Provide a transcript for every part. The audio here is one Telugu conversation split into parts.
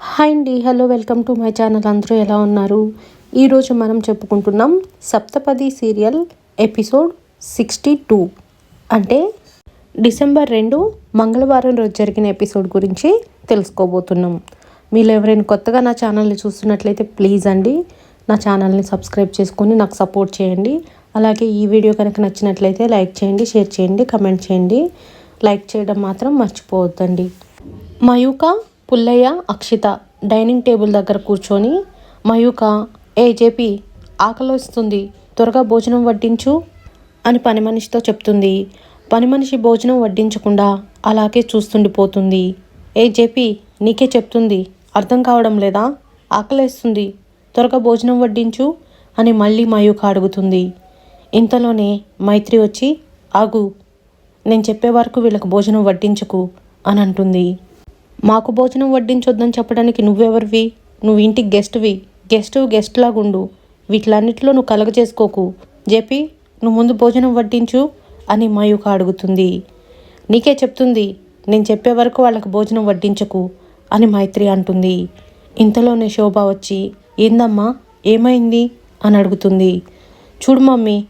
హాయ్ అండి, hello, welcome to my channel. అందరూ ఎలా ఉన్నారు? ఈరోజు మనం చెప్పుకుంటున్నాం సప్తపది సీరియల్ ఎపిసోడ్ 62, అంటే డిసెంబర్ 2 మంగళవారం రోజు జరిగిన ఎపిసోడ్ గురించి తెలుసుకోబోతున్నాం. మీరు ఎవరైనా కొత్తగా నా ఛానల్ని చూస్తున్నట్లయితే ప్లీజ్ అండి నా ఛానల్ని సబ్స్క్రైబ్ చేసుకొని నాకు సపోర్ట్ చేయండి. అలాగే ఈ వీడియో కనుక నచ్చినట్లయితే లైక్ చేయండి, షేర్ చేయండి, కమెంట్ చేయండి. లైక్ చేయడం మాత్రం మర్చిపోవద్దండి. మయూక, పుల్లయ్య, అక్షిత డైనింగ్ టేబుల్ దగ్గర కూర్చొని మయూక, ఏ జేపీ, ఆకలిస్తుంది, త్వరగా భోజనం వడ్డించు అని పని మనిషితో చెప్తుంది. పని మనిషి భోజనం వడ్డించకుండా అలాగే చూస్తుండిపోతుంది. ఏ జేపీ, నీకే చెప్తుంది, అర్థం కావడం లేదా? ఆకలేస్తుంది, త్వరగా భోజనం వడ్డించు అని మళ్ళీ మయూక అడుగుతుంది. ఇంతలోనే మైత్రి వచ్చి, ఆగు, నేను చెప్పే వరకు వీళ్ళకి భోజనం వడ్డించకు అని అంటుంది. మాకు భోజనం వడ్డించొద్దని చెప్పడానికి నువ్వెవరివి? నువ్వు ఇంటికి గెస్ట్ లాగుండు. వీటిలన్నిటిలో నువ్వు కలగ చేసుకోకు. జేపీ, నువ్వు ముందు భోజనం వడ్డించు అని మయూక అడుగుతుంది. నీకే చెప్తుంది, నేను చెప్పే వరకు వాళ్ళకి భోజనం వడ్డించకు అని మైత్రి అంటుంది. ఇంతలోనే శోభ వచ్చి, ఏందమ్మా, ఏమైంది అని అడుగుతుంది. చూడు మమ్మీ,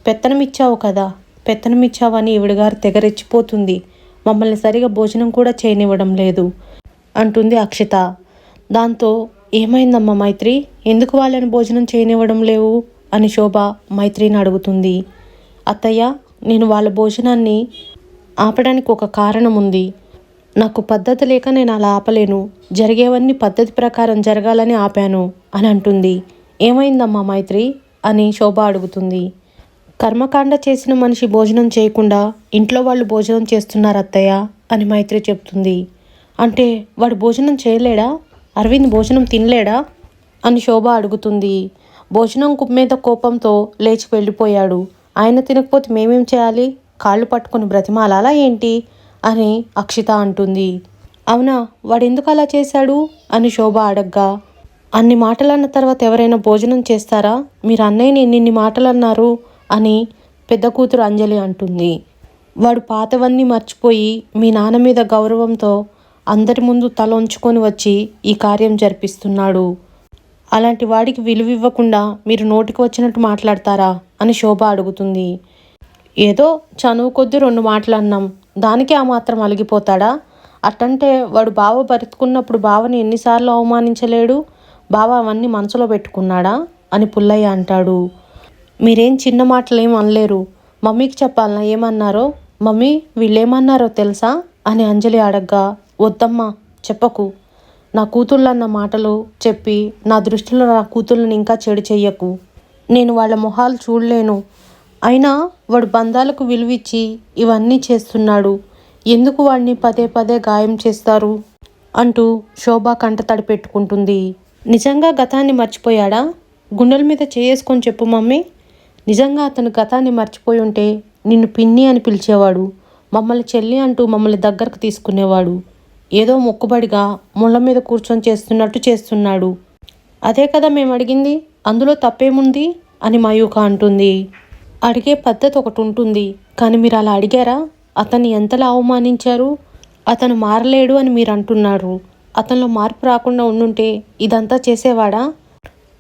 పెత్తనమిచ్చావు కదా, పెత్తనమిచ్చావని ఈవిడగారు తెగరెచ్చిపోతుంది. మమ్మల్ని సరిగా భోజనం కూడా చేయనివ్వడం లేదు అంటుంది అక్షిత. దాంతో ఏమైందమ్మా మైత్రి, ఎందుకు వాళ్ళని భోజనం చేయనివ్వడం లేవు అని శోభ మైత్రిని అడుగుతుంది. అత్తయ్య, నేను వాళ్ళ భోజనాన్ని ఆపడానికి ఒక కారణం ఉంది. నాకు పద్ధతి లేక నేను అలా ఆపలేను. జరిగేవన్నీ పద్ధతి ప్రకారం జరగాలని ఆపాను అని అంటుంది. ఏమైందమ్మా మైత్రి అని శోభ అడుగుతుంది. కర్మకాండ చేసిన మనిషి భోజనం చేయకుండా ఇంట్లో వాళ్ళు భోజనం చేస్తున్నారు అత్తయ్య అని మైత్రి చెప్తుంది. అంటే వాడు భోజనం చేయలేడా? అరవింద్ భోజనం తినలేడా అని శోభ అడుగుతుంది. భోజనం మీద కోపంతో లేచి వెళ్ళిపోయాడు. ఆయన తినకపోతే మేమేం చేయాలి? కాళ్ళు పట్టుకొని బ్రతిమాలాలా ఏంటి అని అక్షిత అంటుంది. అవునా, వాడు ఎందుకు అలా చేశాడు అని శోభ అడగ్గా, అన్ని మాటలన్న తర్వాత ఎవరైనా భోజనం చేస్తారా? మీరు అన్నయ్యని ఎన్ని మాటలు అన్నారు అని పెద్ద కూతురు అంజలి అంటుంది. వాడు పాతవన్నీ మర్చిపోయి మీ నాన్న మీద గౌరవంతో అందరి ముందు తల ఉంచుకొని వచ్చి ఈ కార్యం జరిపిస్తున్నాడు. అలాంటి వాడికి విలువ ఇవ్వకుండా మీరు నోటికి వచ్చినట్టు మాట్లాడతారా అని శోభ అడుగుతుంది. ఏదో చనువు కొద్దీ 2 మాటలు అన్నాం, దానికి ఆ మాత్రం అలిగిపోతాడా? అట్టంటే వాడు బావ బ్రతుకున్నప్పుడు బావని ఎన్నిసార్లు అవమానించలేడు? బావ అవన్నీ మనసులో పెట్టుకున్నాడా అని పుల్లయ్య అంటాడు. మీరేం చిన్న మాటలు ఏం అనలేరు. మమ్మీకి చెప్పాలనా ఏమన్నారో? మమ్మీ, వీళ్ళేమన్నారో తెలుసా అని అంజలి అడగ్గా, వద్దమ్మా చెప్పకు. నా కూతుళ్ళన్న మాటలు చెప్పి నా దృష్టిలో నా కూతుళ్ళని ఇంకా చెడు చెయ్యకు. నేను వాళ్ళ మొహాలు చూడలేను. అయినా వాడు బంధాలకు విలువిచ్చి ఇవన్నీ చేస్తున్నాడు. ఎందుకు వాడిని పదే పదే గాయం చేస్తారు అంటూ శోభ కంటతడి పెట్టుకుంటుంది. నిజంగా గతాన్ని మర్చిపోయాడా? గుండెల మీద చేసుకొని చెప్పు మమ్మీ. నిజంగా అతను గతాన్ని మర్చిపోయి ఉంటే నిన్ను పిన్ని అని పిలిచేవాడు. మమ్మల్ని చెల్లి అంటూ మమ్మల్ని దగ్గరకు తీసుకునేవాడు. ఏదో మొక్కుబడిగా ముళ్ళ మీద కూర్చొని చేస్తున్నట్టు చేస్తున్నాడు. అదే కదా మేము అడిగింది, అందులో తప్పేముంది అని మయూక అంటుంది. అడిగే పద్ధతి ఒకటి ఉంటుంది, కానీ మీరు అలా అడిగారా? అతన్ని ఎంతలా అవమానించారు? అతను మారలేడు అని మీరు అంటున్నారు. అతనిలో మార్పు రాకుండా ఉండుంటే ఇదంతా చేసేవాడా?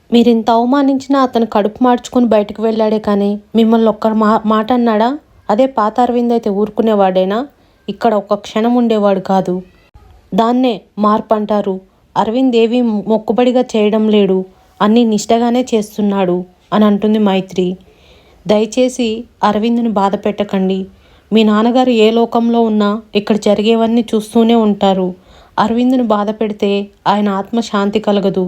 మీరు ఇంత అవమానించినా అతను కడుపు మార్చుకొని బయటకు వెళ్ళాడే కానీ మిమ్మల్ని ఒక్క మాట అన్నాడా? అదే పాత అరవింద్ అయితే ఊరుకునేవాడేనా? ఇక్కడ ఒక్క క్షణం ఉండేవాడు కాదు. దాన్నే మార్పు అంటారు. అరవింద్ ఏమీ మొక్కుబడిగా చేయడం లేడు, అన్నీ నిష్టగానే చేస్తున్నాడు అని అంటుంది మైత్రి. దయచేసి అరవింద్ని బాధ పెట్టకండి. మీ నాన్నగారు ఏ లోకంలో ఉన్నా ఇక్కడ జరిగేవన్నీ చూస్తూనే ఉంటారు. అరవింద్ని బాధ పెడితే ఆయన ఆత్మ శాంతి కలగదు.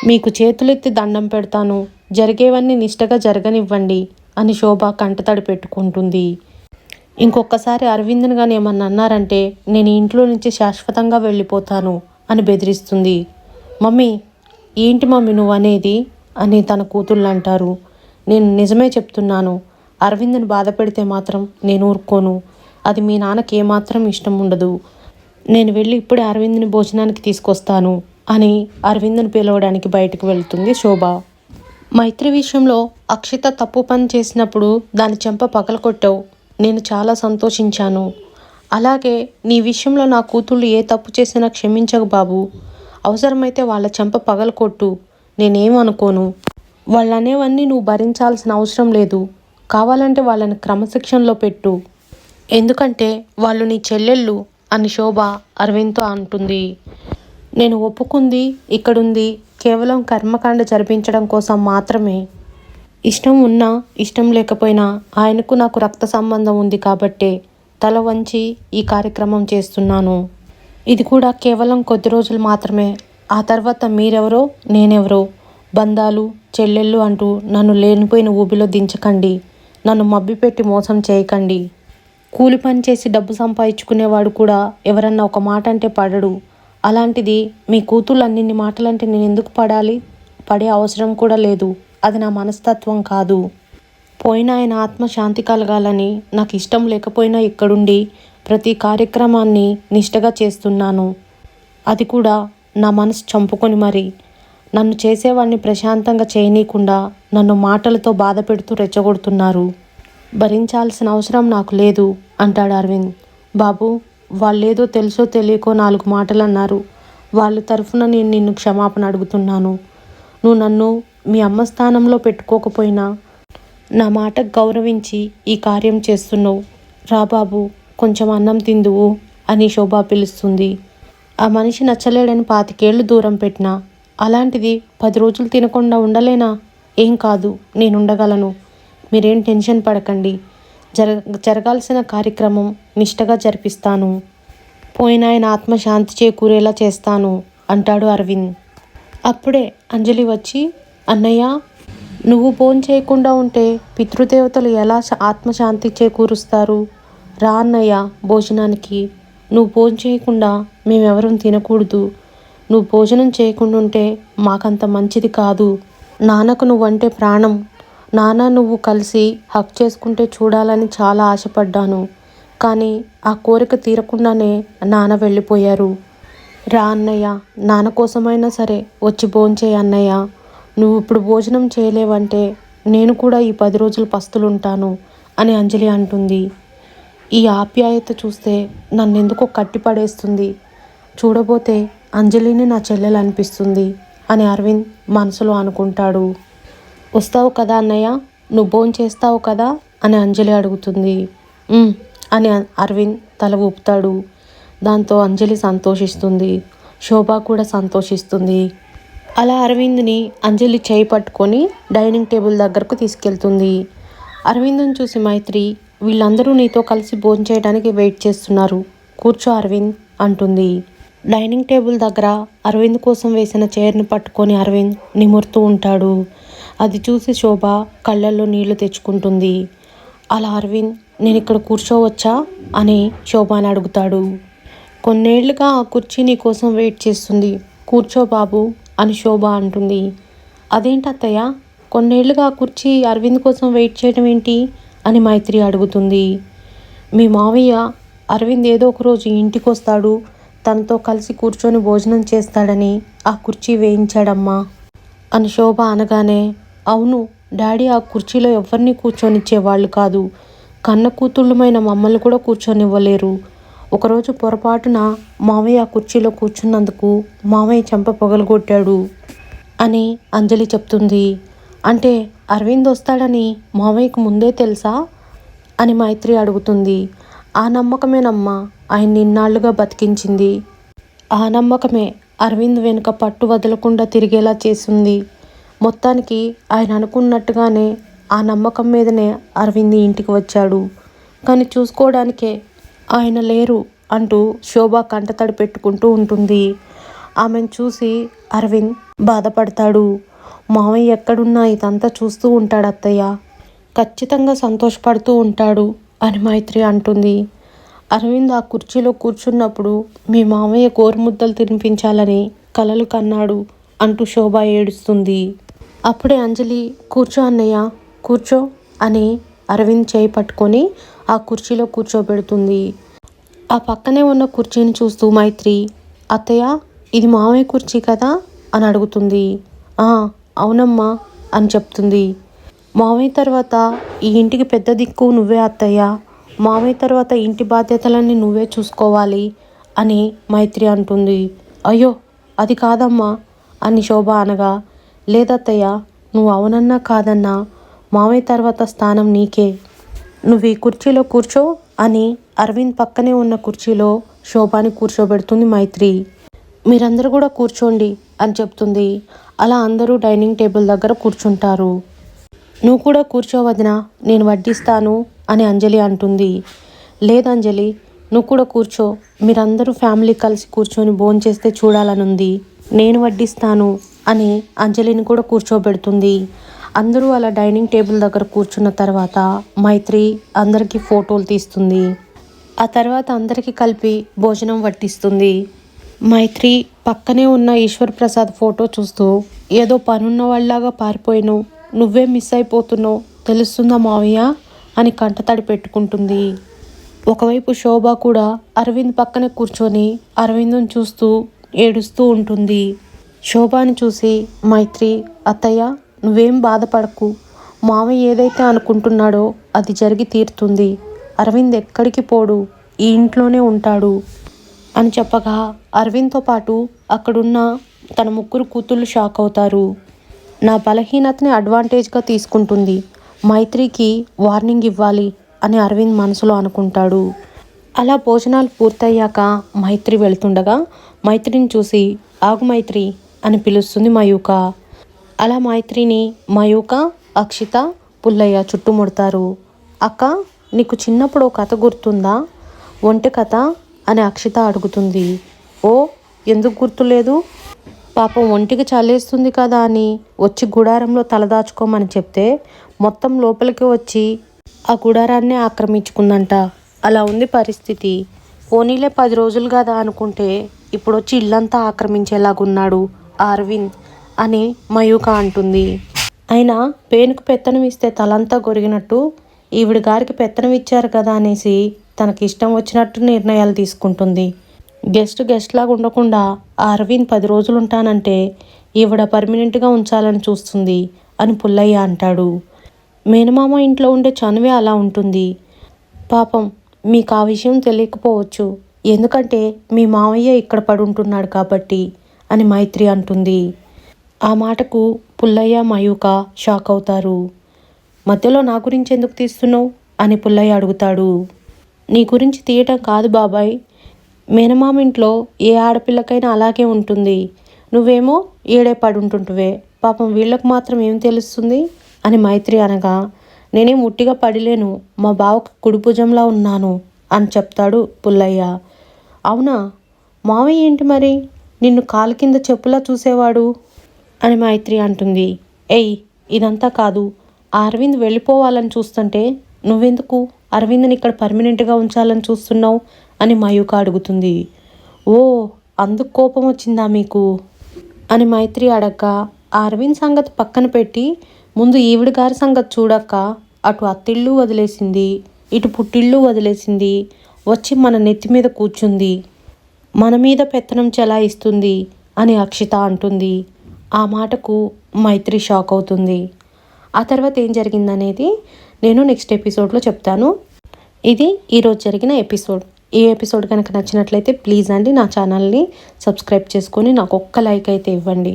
మీకు చేతులెత్తి దండం పెడతాను, జరిగేవన్నీ నిష్టగా జరగనివ్వండి అని శోభ కంటతడి పెట్టుకుంటుంది. ఇంకొకసారి అరవింద్ని కానీ ఏమన్నా అన్నారంటే నేను ఇంట్లో నుంచి శాశ్వతంగా వెళ్ళిపోతాను అని బెదిరిస్తుంది. మమ్మీ, ఏంటి మమ్మీ నువ్వు అనేది అని తన కూతుళ్ళు అంటారు. నేను నిజమే చెప్తున్నాను. అరవింద్ని బాధ పెడితే మాత్రం నేను ఊరుకోను. అది మీ నాన్నకి ఏమాత్రం ఇష్టం ఉండదు. నేను వెళ్ళి ఇప్పుడే అరవింద్ని భోజనానికి తీసుకొస్తాను అని అరవింద్ని పిలవడానికి బయటకు వెళ్తుంది శోభ. మైత్రి విషయంలో అక్షిత తప్పు పని చేసినప్పుడు దాని చెంప పగలకొట్టావు, నేను చాలా సంతోషించాను. అలాగే నీ విషయంలో నా కూతుళ్ళు ఏ తప్పు చేసినా క్షమించకు బాబు. అవసరమైతే వాళ్ళ చెంప పగలకొట్టు, నేనేమనుకోను. వాళ్ళనేవన్నీ నువ్వు భరించాల్సిన అవసరం లేదు. కావాలంటే వాళ్ళని క్రమశిక్షణలో పెట్టు. ఎందుకంటే వాళ్ళు నీ చెల్లెళ్ళు అని శోభ అరవింద్తో అంటుంది. నేను ఒప్పుకుంది ఇక్కడుంది కేవలం కర్మకాండ జరిపించడం కోసం మాత్రమే. ఇష్టం ఉన్నా ఇష్టం లేకపోయినా ఆయనకు నాకు రక్త సంబంధం ఉంది కాబట్టే తల వంచి ఈ కార్యక్రమం చేస్తున్నాను. ఇది కూడా కేవలం కొద్ది రోజులు మాత్రమే. ఆ తర్వాత మీరెవరో నేనెవరో, బంధాలు చెల్లెళ్ళు అంటూ నన్ను లేనిపోయిన ఊబిలో దించకండి. నన్ను మభ్యపెట్టి మోసం చేయకండి. కూలి పని చేసి డబ్బు సంపాదించుకునేవాడు కూడా ఎవరన్నా ఒక మాట అంటే పడడు. అలాంటిది మీ కూతుళ్ళు అన్నిన్ని మాటలంటే నేను ఎందుకు పడాలి? పడే అవసరం కూడా లేదు. అది నా మనస్తత్వం కాదు. పోయిన ఆయన ఆత్మ శాంతి కలగాలని నాకు ఇష్టం లేకపోయినా ఇక్కడుండి ప్రతి కార్యక్రమాన్ని నిష్టగా చేస్తున్నాను. అది కూడా నా మనసు చంపుకొని మరి. నన్ను చేసేవాడిని ప్రశాంతంగా చేయనీయకుండా నన్ను మాటలతో బాధ పెడుతూ రెచ్చగొడుతున్నారు. భరించాల్సిన అవసరం నాకు లేదు అంటాడు అరవింద్. బాబు, వాళ్ళేదో తెలుసో తెలియకో 4 మాటలు అన్నారు. వాళ్ళ తరఫున నేను నిన్ను క్షమాపణ అడుగుతున్నాను. నువ్వు నన్ను మీ అమ్మ స్థానంలో పెట్టుకోకపోయినా నా మాటకు గౌరవించి ఈ కార్యం చేస్తున్నావు. రా బాబు, కొంచెం అన్నం తిందువు అని శోభ పిలుస్తుంది. ఆ మనిషి నచ్చలేడని 25 ఏళ్ళు దూరం పెట్టినా, అలాంటిది 10 రోజులు తినకుండా ఉండలేనా? ఏం కాదు, నేను ఉండగలను. మీరేం టెన్షన్ పడకండి. జరగాల్సిన కార్యక్రమం నిష్టగా జరిపిస్తాను. పోయిన ఆయన ఆత్మ శాంతి చేకూరేలా చేస్తాను అంటాడు అరవింద్. అప్పుడే అంజలి వచ్చి, అన్నయ్య, నువ్వు భోజనం చేయకుండా ఉంటే పితృదేవతలు ఎలా ఆత్మశాంతి చేకూరుస్తారు? రా అన్నయ్య భోజనానికి. నువ్వు భోజనం చేయకుండా మేమెవరం తినకూడదు. నువ్వు భోజనం చేయకుండా ఉంటే మాకంత మంచిది కాదు. నాన్నకు నువ్వంటే ప్రాణం. నాన్న నువ్వు కలిసి హక్ చేసుకుంటే చూడాలని చాలా ఆశపడ్డాను. కానీ ఆ కోరిక తీరకుండానే నాన్న వెళ్ళిపోయారు. రా అన్నయ్య, నాన్న కోసమైనా సరే వచ్చి భోంచేయి అన్నయ్య. నువ్వు ఇప్పుడు భోజనం చేయలేవంటే నేను కూడా ఈ 10 రోజులు పస్తులుంటాను అని అంజలి అంటుంది. ఈ ఆప్యాయత చూస్తే నన్నెందుకో కట్టిపడేస్తుంది. చూడబోతే అంజలిని నా చెల్లెలు అనిపిస్తుంది అని అరవింద్ మనసులో అనుకుంటాడు. వస్తావు కదా అన్నయ్య, నువ్వు భోజనం చేస్తావు కదా అని అంజలి అడుగుతుంది. అని అరవింద్ తల ఊపుతాడు. దాంతో అంజలి సంతోషిస్తుంది. శోభ కూడా సంతోషిస్తుంది. అలా అరవింద్ని అంజలి చేయి పట్టుకొని డైనింగ్ టేబుల్ దగ్గరకు తీసుకెళ్తుంది. అరవింద్ని చూసి మైత్రి, వీళ్ళందరూ నీతో కలిసి భోజనం చేయడానికి వెయిట్ చేస్తున్నారు. కూర్చో అరవింద్ అంటుంది. డైనింగ్ టేబుల్ దగ్గర అరవింద్ కోసం వేసిన చైర్ని పట్టుకొని అరవింద్ నిమురుతూ ఉంటాడు. అది చూసి శోభ కళ్ళల్లో నీళ్లు తెచ్చుకుంటుంది. అలా అరవింద్, నేను ఇక్కడ కూర్చోవచ్చా అని శోభని అడుగుతాడు. కొన్నేళ్లుగా ఆ కుర్చీ నీ కోసం వెయిట్ చేస్తుంది, కూర్చో బాబు అని శోభ అంటుంది. అదేంటి అత్తయ్య, కొన్నేళ్లుగా ఆ కుర్చీ అరవింద్ కోసం వెయిట్ చేయడం ఏంటి అని మైత్రి అడుగుతుంది. మీ మావయ్య అరవింద్ ఏదో ఒక రోజు ఇంటికి వస్తాడు, తనతో కలిసి కూర్చొని భోజనం చేస్తాడని ఆ కుర్చీ వేయించాడమ్మా అని శోభ అనగానే, అవును డాడీ ఆ కుర్చీలో ఎవరిని కూర్చొనిచ్చేవాళ్ళు కాదు. కన్న కూతుళ్ళమైన మమ్మల్ని కూడా కూర్చొనివ్వలేరు. ఒకరోజు పొరపాటున మావయ్య ఆ కుర్చీలో కూర్చున్నందుకు మావయ్య చెంప పగలగొట్టాడు అని అంజలి చెప్తుంది. అంటే అరవింద్ వస్తాడని మావయ్యకు ముందే తెలుసా అని మైత్రి అడుగుతుంది. ఆ నమ్మకమేనమ్మా ఆయన్ని ఇన్నాళ్లుగా బతికించింది. ఆ నమ్మకమే అరవింద్ వెనుక పట్టు వదలకుండా తిరిగేలా చేసింది. మొత్తానికి ఆయన అనుకున్నట్టుగానే ఆ నమ్మకం మీదనే అరవింద్ ఇంటికి వచ్చాడు. కానీ చూసుకోవడానికే ఆయన లేరు అంటూ శోభ కంటతడి పెట్టుకుంటూ ఉంటుంది. ఆమెను చూసి అరవింద్ బాధపడతాడు. మావయ్య ఎక్కడున్నా ఇదంతా చూస్తూ ఉంటాడు అత్తయ్య, ఖచ్చితంగా సంతోషపడుతూ ఉంటాడు అని మైత్రి అంటుంది. అరవింద్ ఆ కుర్చీలో కూర్చున్నప్పుడు మీ మామయ్య గోరుముద్దలు తినిపించాలని కలలు కన్నాడు అంటూ శోభ ఏడుస్తుంది. అప్పుడే అంజలి, కూర్చో అన్నయ్య కూర్చో అని అరవింద్ చేయి పట్టుకొని ఆ కుర్చీలో కూర్చోబెడుతుంది. ఆ పక్కనే ఉన్న కుర్చీని చూస్తూ మైత్రి, అత్తయ్య ఇది మామయ్య కుర్చీ కదా అని అడుగుతుంది. అవునమ్మా అని చెప్తుంది. మామయ్య తర్వాత ఈ ఇంటికి పెద్ద దిక్కు నువ్వే అత్తయ్య. మామయ్య తర్వాత ఇంటి బాధ్యతలన్నీ నువ్వే చూసుకోవాలి అని మైత్రి అంటుంది. అయ్యో అది కాదమ్మా అని శోభ అనగా, లేదత్తయ్య, నువ్వు అవునన్నా కాదన్నా మామయ్య తర్వాత స్థానం నీకే, నువ్వు ఈ కుర్చీలో కూర్చో అని అరవింద్ పక్కనే ఉన్న కుర్చీలో శోభాని కూర్చోబెడుతుంది మైత్రి. మీరందరూ కూడా కూర్చోండి అని చెప్తుంది. అలా అందరూ డైనింగ్ టేబుల్ దగ్గర కూర్చుంటారు. నువ్వు కూడా కూర్చోవదినా, నేను వడ్డిస్తాను అని అంజలి అంటుంది. లేదంజలి, నువ్వు కూడా కూర్చో, మీరందరూ ఫ్యామిలీ కలిసి కూర్చొని భోంచేస్తే చూడాలనుంది, నేను వడ్డిస్తాను అని అంజలిని కూడా కూర్చోబెడుతుంది. అందరూ అలా డైనింగ్ టేబుల్ దగ్గర కూర్చున్న తర్వాత మైత్రి అందరికీ ఫోటోలు తీస్తుంది. ఆ తర్వాత అందరికీ కలిపి భోజనం వడ్డిస్తుంది. మైత్రి పక్కనే ఉన్న ఈశ్వర్ ప్రసాద్ ఫోటో చూస్తూ, ఏదో పనున్న వాళ్ళలాగా పారిపోయినావు, నువ్వే మిస్ అయిపోతున్నావు తెలుస్తుందా మావయ్య అని కంటతడి పెట్టుకుంటుంది. ఒకవైపు శోభ కూడా అరవింద్ పక్కనే కూర్చొని అరవింద్ని చూస్తూ ఏడుస్తూ ఉంటుంది. శోభాని చూసి మైత్రి, అత్తయ్య నువ్వేం బాధపడకు, మావయ్య ఏదైతే అనుకుంటున్నాడో అది జరిగి తీరుతుంది, అరవింద్ ఎక్కడికి పోడు, ఈ ఇంట్లోనే ఉంటాడు అని చెప్పగా అరవింద్తో పాటు అక్కడున్న తన ముగ్గురు కూతుళ్ళు షాక్ అవుతారు. నా బలహీనతని అడ్వాంటేజ్గా తీసుకుంటుంది, మైత్రికి వార్నింగ్ ఇవ్వాలి అని అరవింద్ మనసులో అనుకుంటాడు. అలా భోజనాలు పూర్తయ్యాక మైత్రి వెళ్తుండగా మైత్రిని చూసి, ఆగు మైత్రి అని పిలుస్తుంది మయూక. అలా మైత్రిని మయూక, అక్షిత, పుల్లయ్య చుట్టుముడతారు. అక్క, నీకు చిన్నప్పుడు ఓ కథ గుర్తుందా, ఒంటె కథ అని అక్షిత అడుగుతుంది. ఓ, ఎందుకు గుర్తులేదు, పాపం ఒంటికి చల్లేస్తుంది కదా అని వచ్చి గుడారంలో తలదాచుకోమని చెప్తే మొత్తం లోపలికి వచ్చి ఆ గుడారాన్నే ఆక్రమించుకుందంట. అలా ఉంది పరిస్థితి. పోనీలే 10 రోజులు కదా అనుకుంటే ఇప్పుడు వచ్చి ఇల్లంతా ఆక్రమించేలాగున్నాడు ఆ అరవింద్ అని మయూక అంటుంది. అయినా పేనుకు పెత్తనం ఇస్తే తలంతా గొరిగినట్టు ఈవిడ గారికి పెత్తనం ఇచ్చారు కదా అనేసి తనకి ఇష్టం వచ్చినట్టు నిర్ణయాలు తీసుకుంటుంది. గెస్ట్ లాగా ఉండకుండా ఆ అరవింద్ 10 రోజులు ఉంటానంటే ఈవిడ పర్మనెంట్గా ఉంచాలని చూస్తుంది అని పుల్లయ్య అంటాడు. మేనమామ ఇంట్లో ఉండే చనువే అలా ఉంటుంది. పాపం మీకు ఆ విషయం తెలియకపోవచ్చు, ఎందుకంటే మీ మామయ్య ఇక్కడ పడుంటున్నాడు కాబట్టి అని మైత్రి అంటుంది. ఆ మాటకు పుల్లయ్య మయూక షాక్ అవుతారు. మధ్యలో నా గురించి ఎందుకు తీస్తున్నావు అని పుల్లయ్య అడుగుతాడు. నీ గురించి తీయటం కాదు బాబాయ్, మేనమామ ఇంట్లో ఏ ఆడపిల్లకైనా అలాగే ఉంటుంది, నువ్వేమో ఏడే పడుంటుంటువే, పాపం వీళ్ళకు మాత్రం ఏం తెలుస్తుంది అని మైత్రి అనగా, నేనేం ఉట్టిగా పడిలేను, మా బావకు కుడిభుజంలా ఉన్నాను అని చెప్తాడు పుల్లయ్య. అవునా, మావయ్య ఏంటి మరి నిన్ను కాలు కింద చెప్పులా చూసేవాడు అని మైత్రి అంటుంది. ఏయ్, ఇదంతా కాదు, అరవింద్ వెళ్ళిపోవాలని చూస్తుంటే నువ్వెందుకు అరవింద్ని ఇక్కడ పర్మనెంట్గా ఉంచాలని చూస్తున్నావు అని మయూక అడుగుతుంది. ఓ, అందుకు కోపం వచ్చిందా మీకు అని మైత్రి అడక్క, అరవింద్ సంగతి పక్కన పెట్టి ముందు ఈవిడ గారి సంగతి చూడక్క, అటు అత్తిళ్ళు వదిలేసింది, ఇటు పుట్టిళ్ళు వదిలేసింది, వచ్చి మన నెత్తి మీద కూర్చుంది, మన మీద పెత్తనం చెలాయిస్తుంది అని అక్షిత అంటుంది. ఆ మాటకు మైత్రి షాక్ అవుతుంది. ఆ తర్వాత ఏం జరిగిందనేది నేను నెక్స్ట్ ఎపిసోడ్లో చెప్తాను. ఇది ఈరోజు జరిగిన ఎపిసోడ్. ఈ ఎపిసోడ్ కనుక నచ్చినట్లయితే ప్లీజ్ అండి నా ఛానల్ని సబ్స్క్రైబ్ చేసుకొని నాకు ఒక్క లైక్ అయితే ఇవ్వండి.